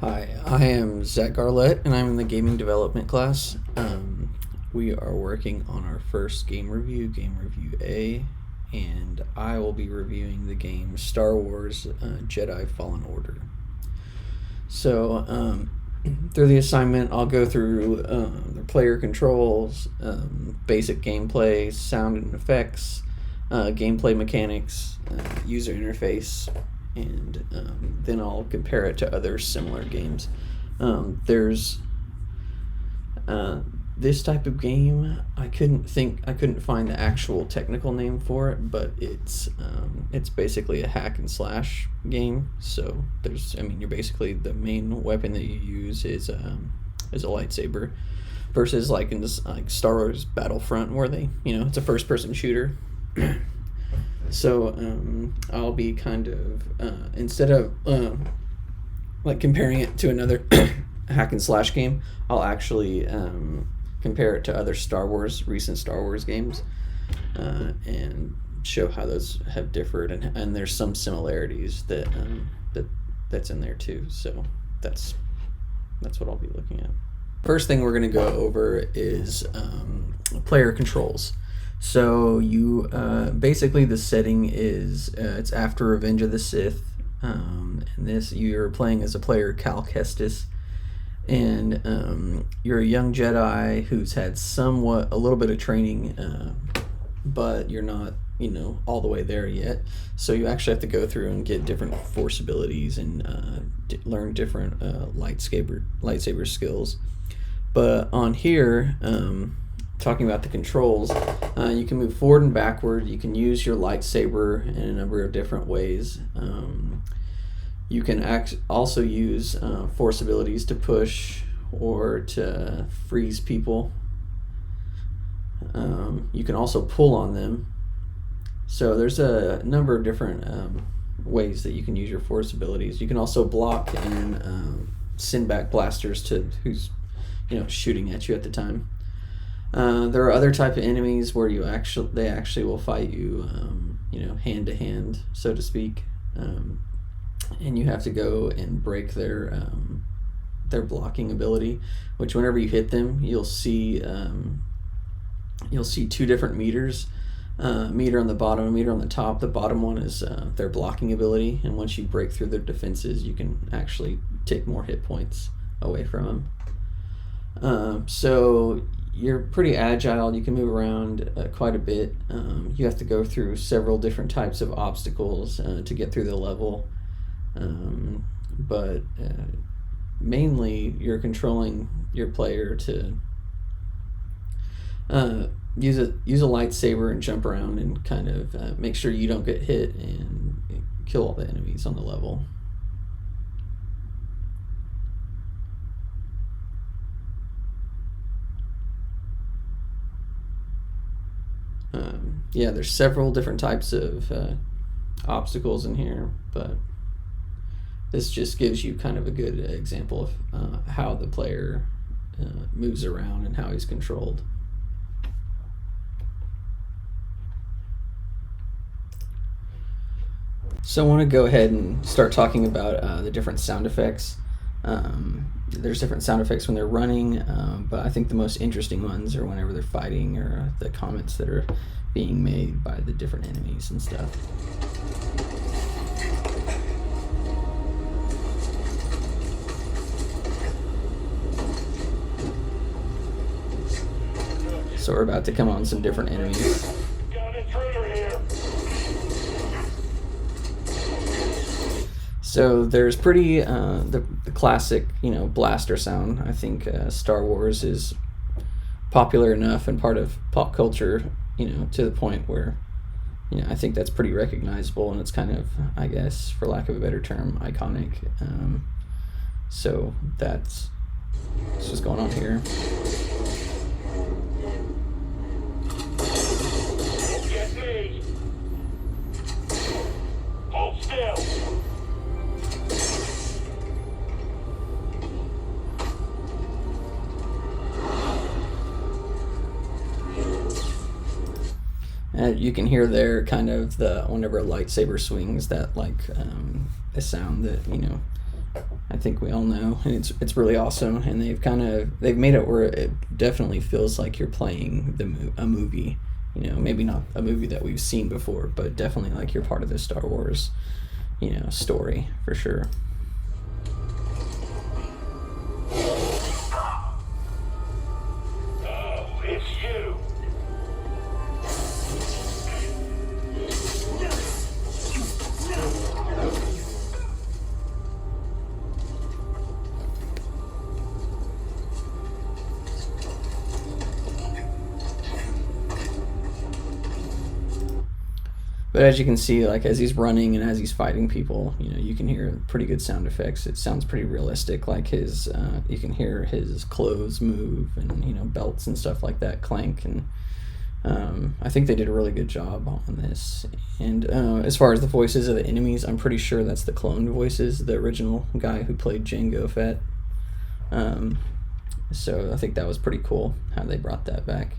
Hi, I am Zach Garlett, and I'm in the gaming development class. We are working on our first game review A, and I will be reviewing the game Star Wars Jedi Fallen Order. So, through the assignment, I'll go through the player controls, basic gameplay, sound and effects, gameplay mechanics, user interface, and then I'll compare it to other similar games. There's this type of game. I couldn't find the actual technical name for it, but it's basically a hack and slash game. So you're basically, the main weapon that you use is a lightsaber, versus like in this like Star Wars Battlefront, where it's a first person shooter. So I'll be kind of instead of like comparing it to another hack and slash game, I'll actually compare it to other recent Star Wars games, and show how those have differed, and there's some similarities that's in there too. So that's what I'll be looking at. First thing we're going to go over is player controls. So you basically, the setting is it's after Revenge of the Sith, and you're playing as a player Cal Kestis, and you're a young Jedi who's had a little bit of training, but you're not all the way there yet. So you actually have to go through and get different Force abilities and learn different lightsaber skills. But on here, talking about the controls, you can move forward and backward. You can use your lightsaber in a number of different ways. You can also use Force abilities to push or to freeze people. You can also pull on them. So there's a number of different ways that you can use your Force abilities. You can also block and send back blasters to who's shooting at you at the time. There are other type of enemies where they actually will fight you, hand to hand, so to speak, and you have to go and break their blocking ability. Which, whenever you hit them, you'll see two different meters, meter on the bottom, a meter on the top. The bottom one is their blocking ability, and once you break through their defenses, you can actually take more hit points away from them. So you're pretty agile. You can move around quite a bit. You have to go through several different types of obstacles to get through the level. But mainly you're controlling your player to use a lightsaber and jump around and kind of make sure you don't get hit and kill all the enemies on the level. There's several different types of obstacles in here, but this just gives you kind of a good example of how the player moves around and how he's controlled. So I want to go ahead and start talking about the different sound effects. There's different sound effects when they're running, but I think the most interesting ones are whenever they're fighting, or the comments that are being made by the different enemies and stuff. So we're about to come on some different enemies. Got an intruder here. So there's the classic, blaster sound. I think Star Wars is popular enough and part of pop culture, to the point where, I think that's pretty recognizable, and it's kind of, I guess, for lack of a better term, iconic. So that's what's going on here. Don't get me. Hold still. You can hear there kind of whenever a lightsaber swings, that like a sound that I think we all know, and it's really awesome. And they've made it where it definitely feels like you're playing a movie. You know, maybe not a movie that we've seen before, but definitely like you're part of the Star Wars, story for sure. Oh, it's you. But as you can see, like as he's running and as he's fighting people, you can hear pretty good sound effects. It sounds pretty realistic. Like you can hear his clothes move and belts and stuff like that clank. And I think they did a really good job on this. And as far as the voices of the enemies, I'm pretty sure that's the cloned voices, the original guy who played Jango Fett. So I think that was pretty cool how they brought that back.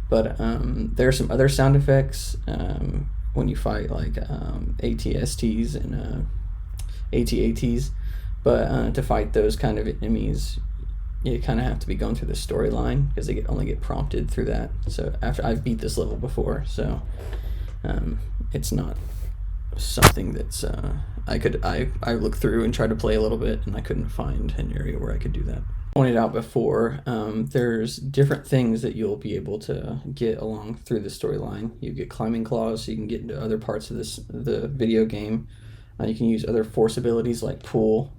But there are some other sound effects when you fight like ATSTs and ATATs. But to fight those kind of enemies, you kind of have to be going through the storyline because they only get prompted through that. So after I've beat this level before, so it's not something that's I looked through and tried to play a little bit, and I couldn't find an area where I could do that. Pointed out before, there's different things that you'll be able to get along through the storyline. You get climbing claws, so you can get into other parts of the video game. You can use other force abilities like pull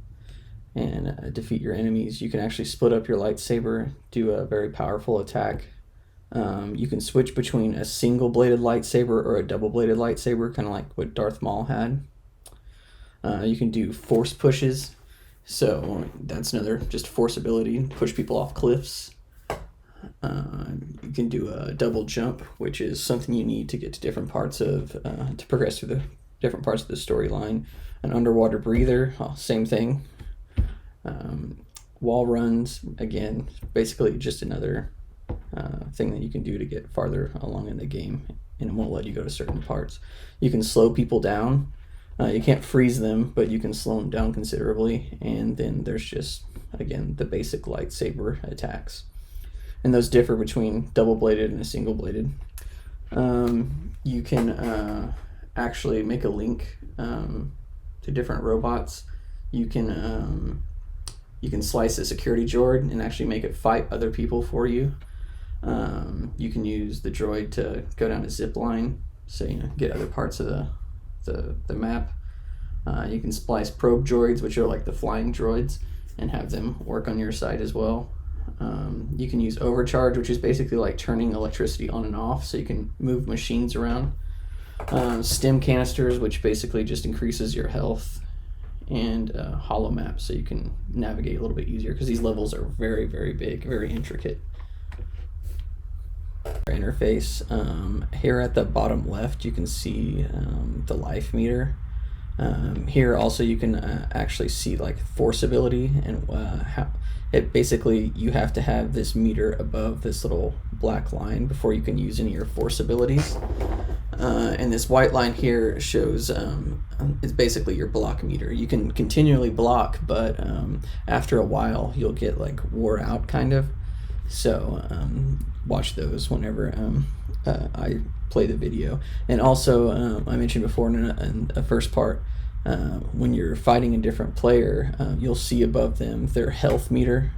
and defeat your enemies. You can actually split up your lightsaber, do a very powerful attack. You can switch between a single-bladed lightsaber or a double-bladed lightsaber, kind of like what Darth Maul had. You can do force pushes. So that's another just force ability, push people off cliffs. You can do a double jump, which is something you need to get to different parts to progress through the different parts of the storyline. An underwater breather, same thing. Wall runs, again, basically just another thing that you can do to get farther along in the game, and it won't let you go to certain parts. You can slow people down. You can't freeze them, but you can slow them down considerably. And then there's just, again, the basic lightsaber attacks. And those differ between double-bladed and a single-bladed. You can actually make a link to different robots. You can slice a security droid and actually make it fight other people for you. You can use the droid to go down a zip line, so get other parts of the map. You can splice probe droids, which are like the flying droids, and have them work on your side as well. You can use overcharge, which is basically like turning electricity on and off, so you can move machines around. Stim canisters, which basically just increases your health, and hollow maps, so you can navigate a little bit easier because these levels are very, very big, very intricate. Interface. Here at the bottom left, you can see the life meter. Here also you can actually see like force ability and how it basically, you have to have this meter above this little black line before you can use any of your force abilities. And this white line here shows it's basically your block meter. You can continually block, but after a while you'll get like wore out kind of. So watch those whenever I play the video. And also I mentioned before in the first part, when you're fighting a different player, you'll see above them their health meter,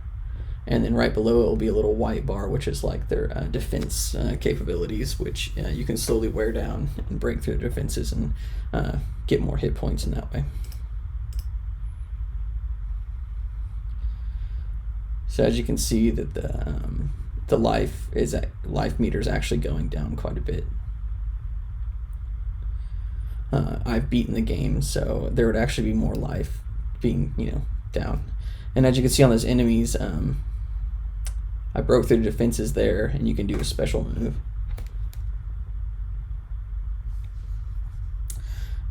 and then right below it will be a little white bar, which is like their defense capabilities, which you can slowly wear down and break through the defenses and get more hit points in that way. So as you can see that the life meter is actually going down quite a bit. I've beaten the game, so there would actually be more life being down. And as you can see on those enemies, I broke through the defenses there, and you can do a special move.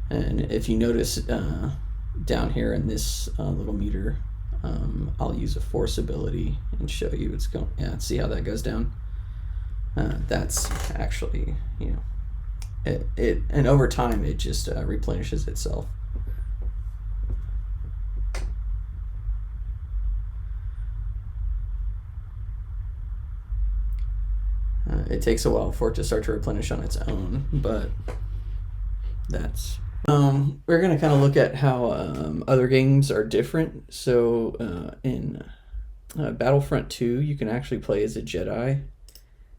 And if you notice down here in this little meter, I'll use a force ability and show you it's going. Yeah, see how that goes down. That's actually it and over time it just replenishes itself. it takes a while for it to start to replenish on its own, but that's we're going to kind of look at how other games are different. So in Battlefront 2, you can actually play as a Jedi,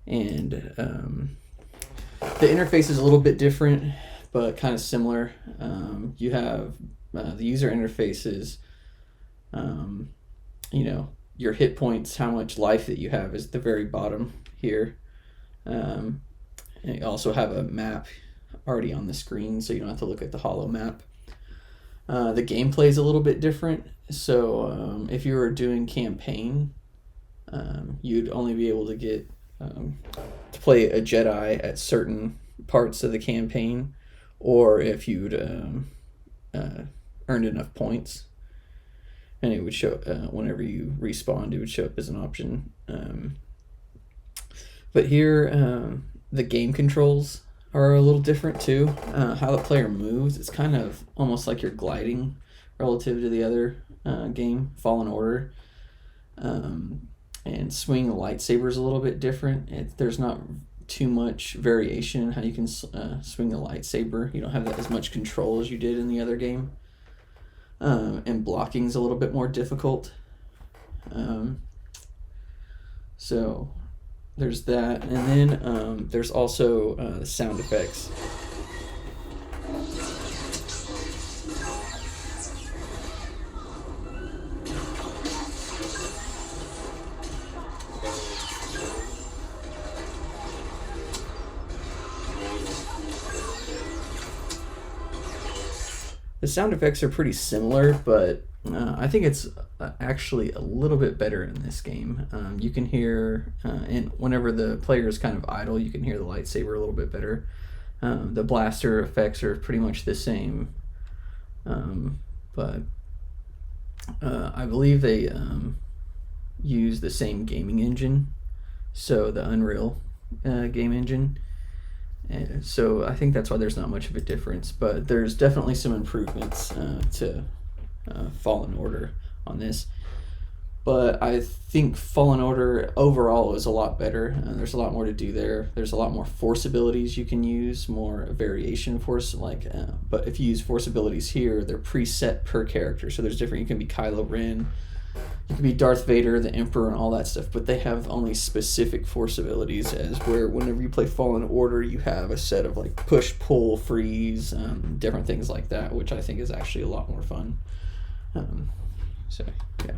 and the interface is a little bit different, but kind of similar. You have the user interfaces, your hit points, how much life that you have is at the very bottom here. And you also have a map already on the screen, so you don't have to look at the holo map. The gameplay is a little bit different. So if you were doing campaign, you'd only be able to get to play a Jedi at certain parts of the campaign, or if you'd earned enough points, and it would show whenever you respawned, it would show up as an option. But here, the game controls are a little different too. How the player moves, it's kind of almost like you're gliding relative to the other game, Fallen Order. And swinging the lightsaber is a little bit different. There's not too much variation in how you can swing the lightsaber. You don't have as much control as you did in the other game. And blocking is a little bit more difficult. So there's that. And then there's also the sound effects. The sound effects are pretty similar, but I think it's actually a little bit better in this game. You can hear, and whenever the player is kind of idle, you can hear the lightsaber a little bit better. The blaster effects are pretty much the same, but I believe they use the same gaming engine, so the Unreal game engine. And so I think that's why there's not much of a difference, but there's definitely some improvements to Fallen Order on this. But I think Fallen Order overall is a lot better. There's a lot more to do there. There's a lot more force abilities you can use, more variation force. But if you use force abilities here, they're preset per character. So there's different. You can be Kylo Ren, you can be Darth Vader, the Emperor, and all that stuff, but they have only specific force abilities, as where whenever you play Fallen Order, you have a set of like push, pull, freeze, different things like that, which I think is actually a lot more fun. So, yeah.